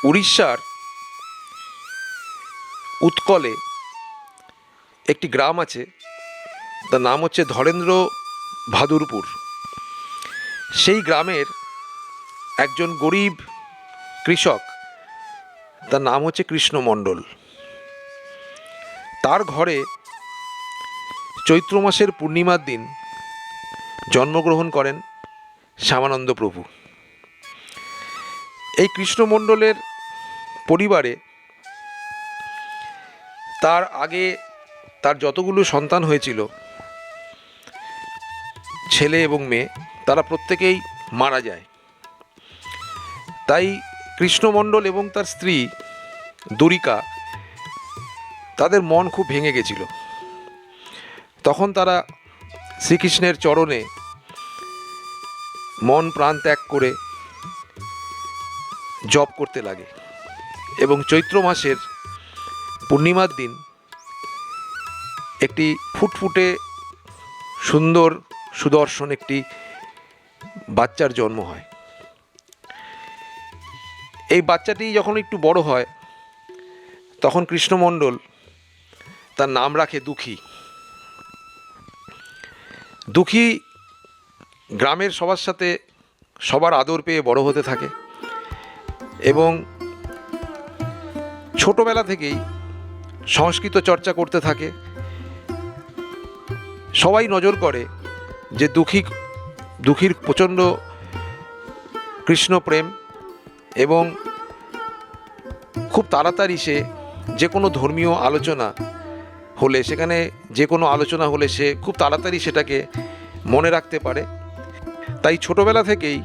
উড়িষ্যার উৎকলে একটি গ্রাম আছে, তার নাম হচ্ছে ধরেন্দ্র ভাদুরপুর। সেই গ্রামের একজন গরিব কৃষক, তার নাম হচ্ছে কৃষ্ণ মণ্ডল। তার ঘরে চৈত্র মাসের পূর্ণিমার দিন জন্মগ্রহণ করেন শ্যামানন্দ প্রভু। এই কৃষ্ণ মণ্ডলের পরিবারে তার আগে তার যতগুলো সন্তান হয়েছিল, ছেলে এবং মেয়ে, তারা প্রত্যেকেই মারা যায়। তাই কৃষ্ণ মণ্ডল এবং তার স্ত্রী দুরিকা, তাদের মন খুব ভেঙে গেছিল। তখন তারা শ্রীকৃষ্ণের চরণে মন প্রাণ ত্যাগ করে জপ করতে লাগে এবং চৈত্র মাসের পূর্ণিমার দিন একটি ফুটফুটে সুন্দর সুদর্শন একটি বাচ্চার জন্ম হয়। এই বাচ্চাটি যখন একটু বড় হয়, তখন কৃষ্ণমণ্ডল তার নাম রাখে দুঃখী। দুঃখী গ্রামের সবার সাথে সবার আদর পেয়ে বড় হতে থাকে এবং ছোটবেলা থেকেই সংস্কৃত চর্চা করতে থাকে। সবাই নজর করে যে দুঃখীর প্রচণ্ড কৃষ্ণ প্রেম এবং খুব তাড়াতাড়ি সে যে কোনো ধর্মীয় আলোচনা হলে, সেখানে যে কোনো আলোচনা হলে সে খুব তাড়াতাড়ি সেটাকে মনে রাখতে পারে। তাই ছোটবেলা থেকেই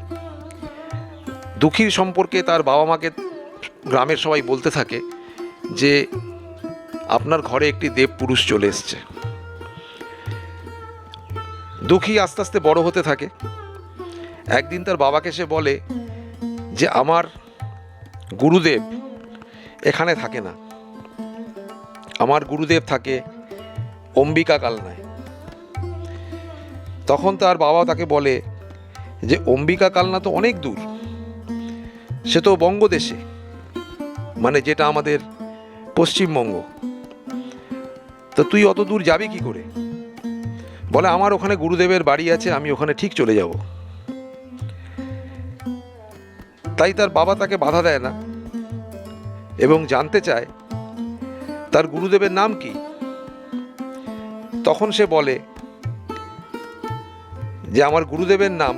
দুঃখীর সম্পর্কে তার বাবা মাকে গ্রামের সবাই বলতে থাকে যে আপনার ঘরে একটি দেব পুরুষ চলে এসছে। দুঃখী আস্তে আস্তে বড় হতে থাকে। একদিন তার বাবাকে সে বলে যে আমার গুরুদেব এখানে থাকে না, আমার গুরুদেব থাকে অম্বিকা কালনায়। তখন তার বাবা তাকে বলে যে অম্বিকা কালনা তো অনেক দূর, সে তো বঙ্গদেশে, মানে যেটা আমাদের পশ্চিমবঙ্গ, তো তুই অত দূর যাবি কি করে? বলে আমার ওখানে গুরুদেবের বাড়ি আছে, আমি ওখানে ঠিক চলে যাব। তাই তার বাবা তাকে বাধা দেয় না এবং জানতে চায় তার গুরুদেবের নাম কি। তখন সে বলে যে আমার গুরুদেবের নাম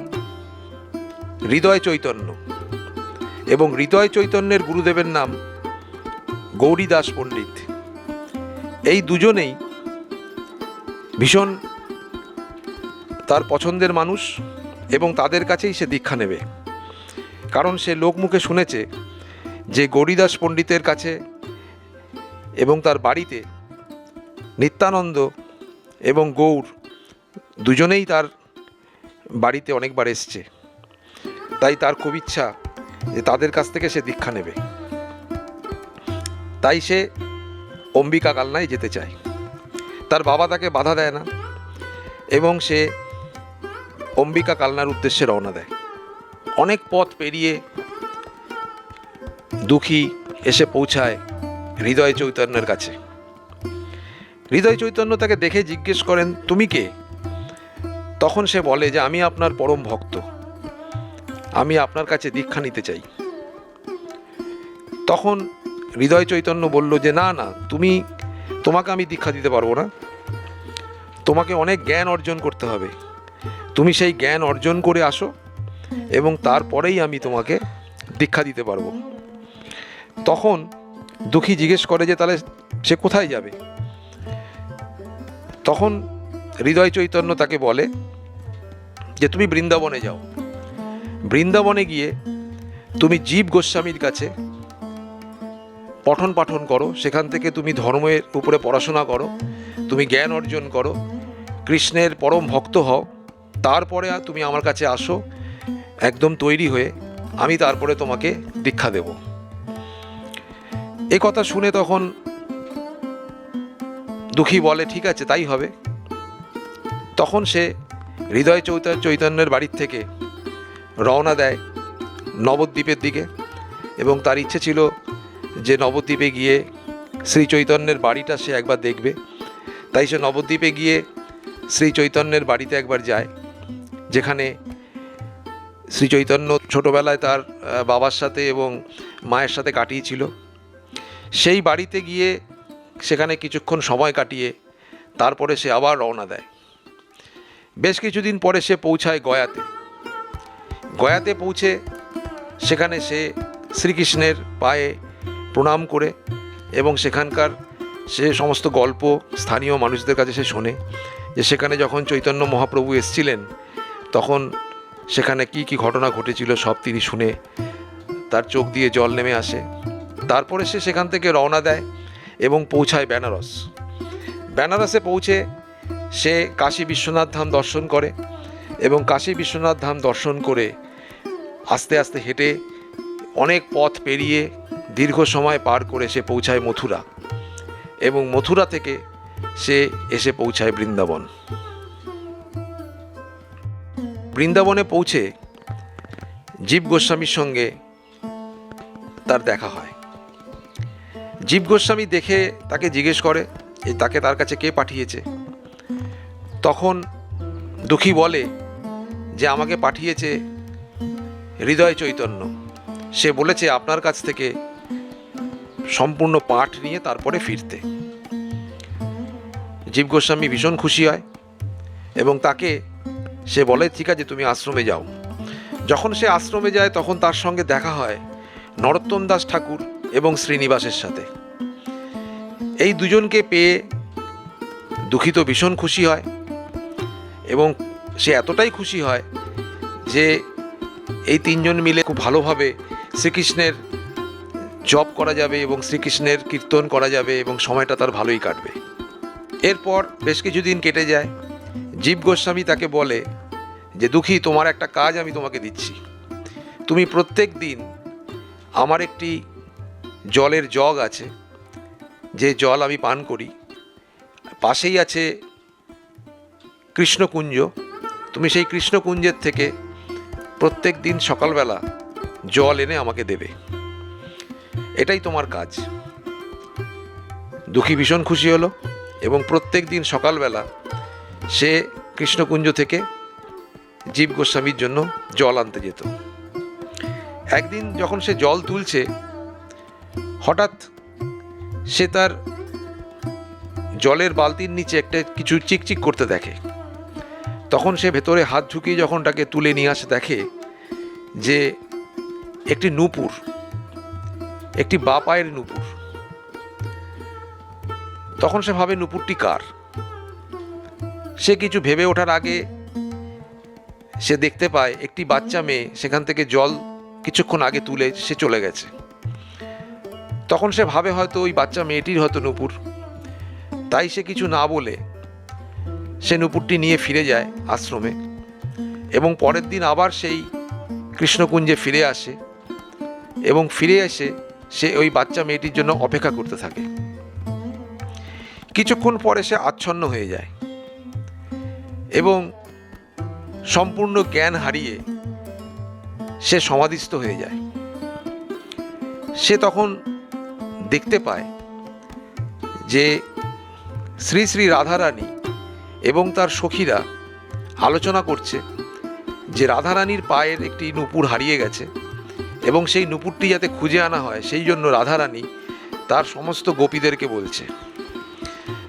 হৃদয় চৈতন্য এবং হৃদয় চৈতন্যের গুরুদেবের নাম গৌরীদাস পণ্ডিত। এই দুজনেই ভীষণ তার পছন্দের মানুষ এবং তাদের কাছেই সে দীক্ষা নেবে। কারণ সে লোকমুখে শুনেছে যে গৌরীদাস পণ্ডিতের কাছে এবং তার বাড়িতে নিত্যানন্দ এবং গৌর দুজনেই তার বাড়িতে অনেকবার এসছে। তাই তার খুব ইচ্ছা যে তাদের কাছ থেকে সে দীক্ষা নেবে। তাই সে অম্বিকা কালনায় যেতে চায়। তার বাবা তাকে বাধা দেয় না এবং সে অম্বিকা কালনার উদ্দেশ্যে রওনা দেয়। অনেক পথ পেরিয়ে দুঃখী এসে পৌঁছায় হৃদয় চৈতন্যের কাছে। হৃদয় চৈতন্য তাকে দেখে জিজ্ঞেস করেন, তুমি কে? তখন সে বলে যে আমি আপনার পরম ভক্ত, আমি আপনার কাছে দীক্ষা নিতে চাই। তখন হৃদয় চৈতন্য বলল যে না না, তোমাকে আমি দীক্ষা দিতে পারবো না, তোমাকে অনেক জ্ঞান অর্জন করতে হবে, তুমি সেই জ্ঞান অর্জন করে আসো এবং তারপরেই আমি তোমাকে দীক্ষা দিতে পারবো। তখন দুঃখী জিজ্ঞেস করে যে তাহলে সে কোথায় যাবে? তখন হৃদয় চৈতন্য তাকে বলে যে তুমি বৃন্দাবনে যাও, বৃন্দাবনে গিয়ে তুমি জীব গোস্বামীর কাছে পঠন পাঠন করো, সেখান থেকে তুমি ধর্মের উপরে পড়াশোনা করো, তুমি জ্ঞান অর্জন করো, কৃষ্ণের পরম ভক্ত হও, তারপরে তুমি আমার কাছে আসো একদম তৈরি হয়ে, আমি তারপরে তোমাকে দীক্ষা দেব। এই কথা শুনে তখন দুঃখী বলে ঠিক আছে তাই হবে। তখন সে হৃদয় চৈতন্যের বাড়ির থেকে রওনা দেয় নবদ্বীপের দিকে এবং তার ইচ্ছে ছিল যে নবদ্বীপে গিয়ে শ্রী চৈতন্যের বাড়িটা সে একবার দেখবে। তাই সে নবদ্বীপে গিয়ে শ্রী চৈতন্যের বাড়িতে একবার যায়, যেখানে শ্রী চৈতন্য ছোটোবেলায় তার বাবার সাথে এবং মায়ের সাথে কাটিয়েছিল। সেই বাড়িতে গিয়ে সেখানে কিছুক্ষণ সময় কাটিয়ে তারপরে সে আবার রওনা দেয়। বেশ কিছুদিন পরে সে পৌঁছায় গয়াতে। গয়াতে পৌঁছে সেখানে সে শ্রীকৃষ্ণের পায়ে প্রণাম করে এবং সেখানকার সে সমস্ত গল্প স্থানীয় মানুষদের কাছে সে শোনে, যে সেখানে যখন চৈতন্য মহাপ্রভু এসেছিলেন তখন সেখানে কি কি ঘটনা ঘটেছিল সব তিনি শুনে তার চোখ দিয়ে জল নেমে আসে। তারপরে সে সেখান থেকে রওনা দেয় এবং পৌঁছায় বেনারস। বেনারসে পৌঁছে সে কাশী বিশ্বনাথ ধাম দর্শন করে এবং কাশী বিশ্বনাথ ধাম দর্শন করে আস্তে আস্তে হেঁটে অনেক পথ পেরিয়ে দীর্ঘ সময় পার করে সে পৌঁছায় মথুরা এবং মথুরা থেকে সে এসে পৌঁছায় বৃন্দাবন। বৃন্দাবনে পৌঁছে জীব গোস্বামীর সঙ্গে তার দেখা হয়। জীব গোস্বামী দেখে তাকে জিজ্ঞেস করে যে তাকে তার কাছে কে পাঠিয়েছে। তখন দুঃখী বলে যে আমাকে পাঠিয়েছে হৃদয় চৈতন্য। সে বলেছে আপনার কাছ থেকে সম্পূর্ণ পাঠ নিয়ে তারপরে ফিরতে। জীব গোস্বামী ভীষণ খুশি হয় এবং তাকে সে বলে ঠিক আছে তুমি আশ্রমে যাও। যখন সে আশ্রমে যায় তখন তার সঙ্গে দেখা হয় নরোত্তম দাস ঠাকুর এবং শ্রীনিবাসের সাথে। এই দুজনকে পেয়ে দুঃখিত ভীষণ খুশি হয় এবং সে এতটাই খুশি হয় যে এই তিনজন মিলে খুব ভালোভাবে শ্রীকৃষ্ণের জপ করা যাবে এবং শ্রীকৃষ্ণের কীর্তন করা যাবে এবং সময়টা তার ভালোই কাটবে। এরপর বেশ কিছুদিন কেটে যায়। জীব গোস্বামী তাকে বলে যে দুঃখী তোমার একটা কাজ আমি তোমাকে দিচ্ছি। তুমি প্রত্যেক দিন আমার একটি জলের জগ আছে, যে জল আমি পান করি, পাশেই আছে কৃষ্ণকুঞ্জ। তুমি সেই কৃষ্ণকুঞ্জের থেকে প্রত্যেক দিন সকালবেলা জল এনে আমাকে দেবে, এটাই তোমার কাজ। দুঃখী ভীষণ খুশি হলো এবং প্রত্যেক দিন সকালবেলা সে কৃষ্ণকুঞ্জ থেকে জীব গোস্বামীর জন্য জল আনতে যেত। একদিন যখন সে জল তুলছে, হঠাৎ সে তার জলের বালতির নিচে একটা কিছু চিকচিক করতে দেখে। তখন সে ভেতরে হাত ঝুঁকিয়ে যখন তাকে তুলে নিয়ে আসে, দেখে যে একটি নূপুর, একটি বা পায়ের নূপুর। তখন সে ভাবে নূপুরটি কার। সে কিছু ভেবে ওঠার আগে সে দেখতে পায় একটি বাচ্চা মেয়ে সেখান থেকে জল কিছুক্ষণ আগে তুলে সে চলে গেছে। তখন সে ভাবে হয়তো ওই বাচ্চা মেয়েটির হয়তো নূপুর। তাই সে কিছু না বলে সে নূপুরটি নিয়ে ফিরে যায় আশ্রমে এবং পরের দিন আবার সেই কৃষ্ণকুঞ্জে ফিরে আসে এবং ফিরে এসে সে ওই বাচ্চা মেয়েটির জন্য অপেক্ষা করতে থাকে। কিছুক্ষণ পরে সে আচ্ছন্ন হয়ে যায় এবং সম্পূর্ণ জ্ঞান হারিয়ে সে সমাধিস্থ হয়ে যায়। সে তখন দেখতে পায় যে শ্রী শ্রী রাধারানী এবং তার সখীরা আলোচনা করছে যে রাধারানীর পায়ের একটি নূপুর হারিয়ে গেছে এবং সেই নূপুরটি যাতে খুঁজে আনা হয় সেই জন্য রাধারানী তার সমস্ত গোপীদেরকে বলছে।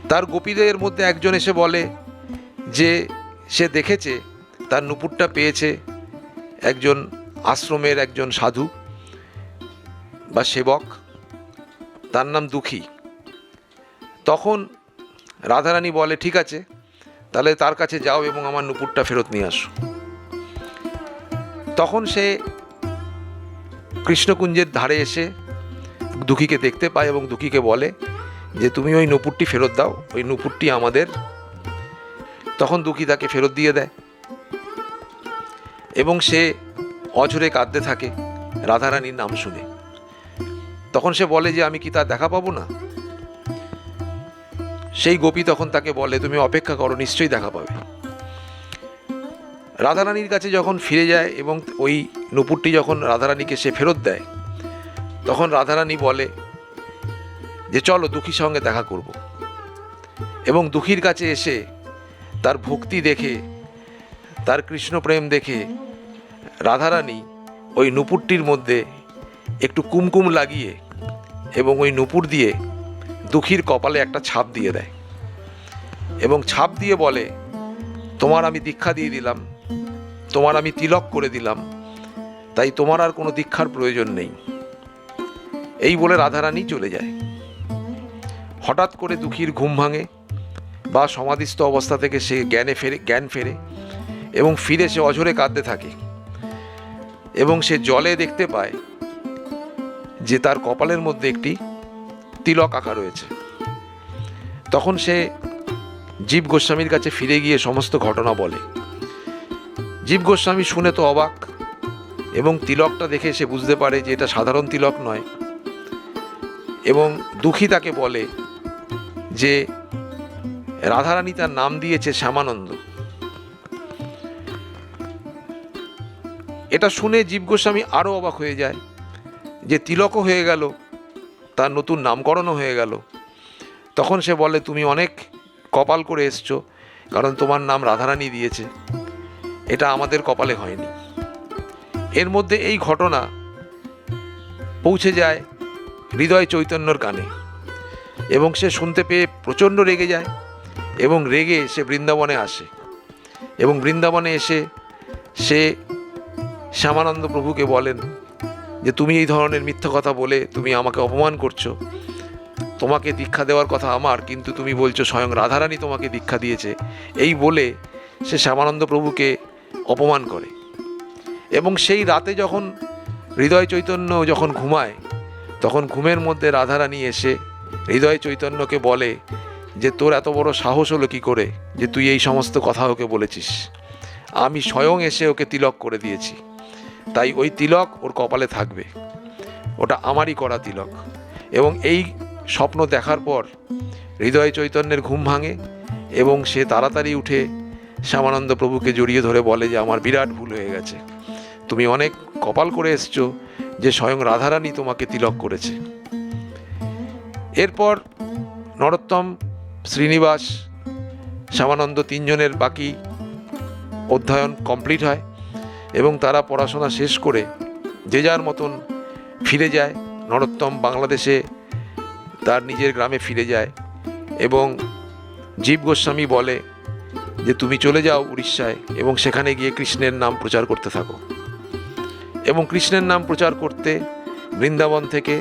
তার গোপীদের মধ্যে একজন এসে বলে যে সে দেখেছে তার নূপুরটা পেয়েছে একজন আশ্রমের একজন সাধু বা সেবক, তার নাম দুঃখী। তখন রাধারানী বলে ঠিক আছে, তাহলে তার কাছে যাও এবং আমার নূপুরটা ফেরত নিয়ে আসো। তখন সে কৃষ্ণকুঞ্জের ধারে এসে দুঃখীকে দেখতে পায় এবং দুঃখীকে বলে যে তুমি ওই নূপুরটি ফেরত দাও, ওই নূপুরটি আমাদের। তখন দুঃখী তাকে ফেরত দিয়ে দেয় এবং সে অঝরে কাঁদতে থাকে রাধারানীর নাম শুনে। তখন সে বলে যে আমি কি তার দেখা পাবো না? সেই গোপী তখন তাকে বলে তুমি অপেক্ষা করো, নিশ্চয়ই দেখা পাবে। রাধারানীর কাছে যখন ফিরে যায় এবং ওই নূপুরটি যখন রাধারানীকে সে ফেরত দেয়, তখন রাধারানী বলে যে চলো দুঃখীর সঙ্গে দেখা করব। এবং দুঃখীর কাছে এসে তার ভক্তি দেখে, তার কৃষ্ণপ্রেম দেখে রাধারানী ওই নূপুরটির মধ্যে একটু কুমকুম লাগিয়ে এবং ওই নূপুর দিয়ে দুঃখীর কপালে একটা ছাপ দিয়ে দেয় এবং ছাপ দিয়ে বলে, তোমার আমি দীক্ষা দিয়ে দিলাম, তোমার আমি তিলক করে দিলাম, তাই তোমার আর কোনো দীক্ষার প্রয়োজন নেই। এই বলে রাধারানী চলে যায়। হঠাৎ করে দুঃখীর ঘুম ভাঙে বা সমাধিস্থ অবস্থা থেকে সে জ্ঞান ফেরে এবং ফিরে সে অঝরে কাঁদতে থাকে এবং সে জলে দেখতে পায় যে তার কপালের মধ্যে একটি তিলক আঁকা রয়েছে। তখন সে জীব গোস্বামীর কাছে ফিরে গিয়ে সমস্ত ঘটনা বলে। জীব গোস্বামী শুনে তো অবাক এবং তিলকটা দেখে সে বুঝতে পারে যে এটা সাধারণ তিলক নয় এবং দুঃখী তাকে বলে যে রাধারানী তার নাম দিয়েছে শ্যামানন্দ। এটা শুনে জীব গোস্বামী আরও অবাক হয়ে যায় যে তিলকও হয়ে গেল, তার নতুন নামকরণও হয়ে গেল। তখন সে বলে, তুমি অনেক কপাল করে এসছো, কারণ তোমার নাম রাধারানী দিয়েছে, এটা আমাদের কপালে হয়নি। এর মধ্যে এই ঘটনা পৌঁছে যায় হৃদয় চৈতন্যর কানে এবং সে শুনতে পেয়ে প্রচণ্ড রেগে যায় এবং রেগে সে বৃন্দাবনে আসে এবং বৃন্দাবনে এসে সে শ্যামানন্দ প্রভুকে বলেন যে তুমি এই ধরনের মিথ্যা কথা বলে তুমি আমাকে অপমান করছো, তোমাকে দীক্ষা দেওয়ার কথা আমার, কিন্তু তুমি বলছো স্বয়ং রাধারানী তোমাকে দীক্ষা দিয়েছে। এই বলে সে শ্যামানন্দ প্রভুকে অপমান করে এবং সেই রাতে যখন হৃদয় চৈতন্য যখন ঘুমায়, তখন ঘুমের মধ্যে রাধারানী এসে হৃদয় চৈতন্যকে বলে যে তোর এত বড় সাহস হলো কী করে যে তুই এই সমস্ত কথা ওকে বলেছিস? আমি স্বয়ং এসে ওকে তিলক করে দিয়েছি, তাই ওই তিলক ওর কপালে থাকবে, ওটা আমারই করা তিলক। এবং এই স্বপ্ন দেখার পর হৃদয় চৈতন্যের ঘুম ভাঙে এবং সে তাড়াতাড়ি উঠে শ্যামানন্দ প্রভুকে জড়িয়ে ধরে বলে যে আমার বিরাট ভুল হয়ে গেছে, তুমি অনেক কপাল করে এসছো যে স্বয়ং রাধারানী তোমাকে তিলক করেছে। এরপর নরোত্তম, শ্রীনিবাস, শ্যামানন্দ তিনজনের বাকি অধ্যয়ন কমপ্লিট হয় এবং তারা পড়াশোনা শেষ করে যে যার মতন ফিরে যায়। নরোত্তম বাংলাদেশে তার নিজের গ্রামে ফিরে যায় এবং জীব গোস্বামী বলে যে তুমি চলে যাও উড়িষ্যায় এবং সেখানে গিয়ে কৃষ্ণের নাম প্রচার করতে থাকো। এবং কৃষ্ণের নাম প্রচার করতে বৃন্দাবন থেকে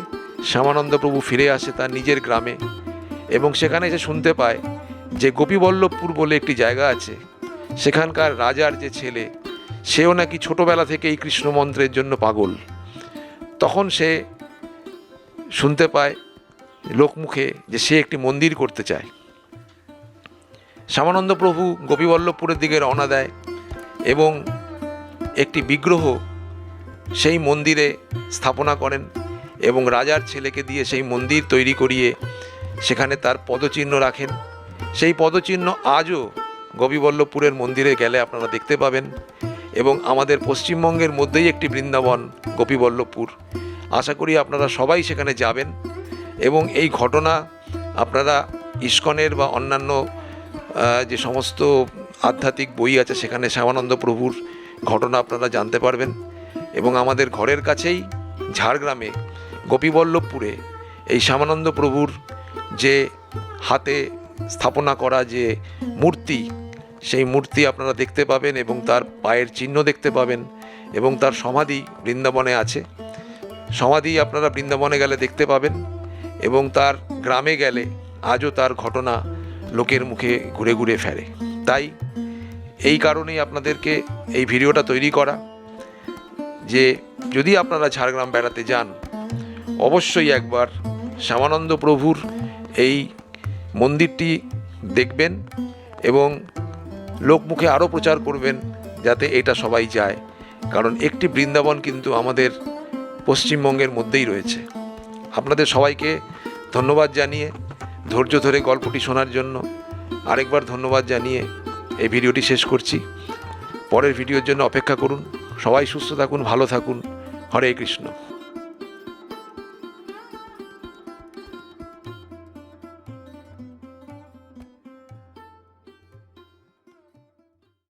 শ্যামানন্দ প্রভু ফিরে আসে তার নিজের গ্রামে এবং সেখানে এসে শুনতে পায় যে গোপীবল্লভপুর বলে একটি জায়গা আছে, সেখানকার রাজার যে ছেলে সেও নাকি ছোটোবেলা থেকে এই কৃষ্ণ মন্ত্রের জন্য পাগল। তখন সে শুনতে পায় লোকমুখে যে সে একটি মন্দির করতে চায়। শ্যামানন্দ প্রভু গোপীবল্লভপুরের দিকে রওনা দেয় এবং একটি বিগ্রহ সেই মন্দিরে স্থাপনা করেন এবং রাজার ছেলেকে দিয়ে সেই মন্দির তৈরি করিয়ে সেখানে তার পদচিহ্ন রাখেন। সেই পদচিহ্ন আজও গোপীবল্লভপুরের মন্দিরে গেলে আপনারা দেখতে পাবেন এবং আমাদের পশ্চিমবঙ্গের মধ্যেই একটি বৃন্দাবন গোপীবল্লভপুর। আশা করি আপনারা সবাই সেখানে যাবেন এবং এই ঘটনা আপনারা ইস্কনের বা অন্যান্য যে সমস্ত আধ্যাত্মিক বই আছে সেখানে শ্যামানন্দ প্রভুর ঘটনা আপনারা জানতে পারবেন। এবং আমাদের ঘরের কাছেই ঝাড়গ্রামে গোপীবল্লভপুরে এই শ্যামানন্দ প্রভুর যে হাতে স্থাপনা করা যে মূর্তি, সেই মূর্তি আপনারা দেখতে পাবেন এবং তার পায়ের চিহ্ন দেখতে পাবেন এবং তার সমাধি বৃন্দাবনে আছে। সমাধি আপনারা বৃন্দাবনে গেলে দেখতে পাবেন এবং তার গ্রামে গেলে আজও তার ঘটনা লোকের মুখে ঘুরে ঘুরে ফেরে। তাই এই কারণেই আপনাদেরকে এই ভিডিওটা তৈরি করা যে যদি আপনারা ঝাড়গ্রাম বেড়াতে যান অবশ্যই একবার শ্যামানন্দ প্রভুর এই মন্দিরটি দেখবেন এবং লোকমুখে আরও প্রচার করবেন যাতে এটা সবাই যায়, কারণ একটি বৃন্দাবন কিন্তু আমাদের পশ্চিমবঙ্গের মধ্যেই রয়েছে। আপনাদের সবাইকে ধন্যবাদ জানিয়ে ধৈর্য ধরে গল্পটি শোনার জন্য আরেকবার ধন্যবাদ জানিয়ে এই ভিডিওটি শেষ করছি। পরের ভিডিওর জন্য অপেক্ষা করুন। সবাই সুস্থ থাকুন, ভালো থাকুন। হরে কৃষ্ণ।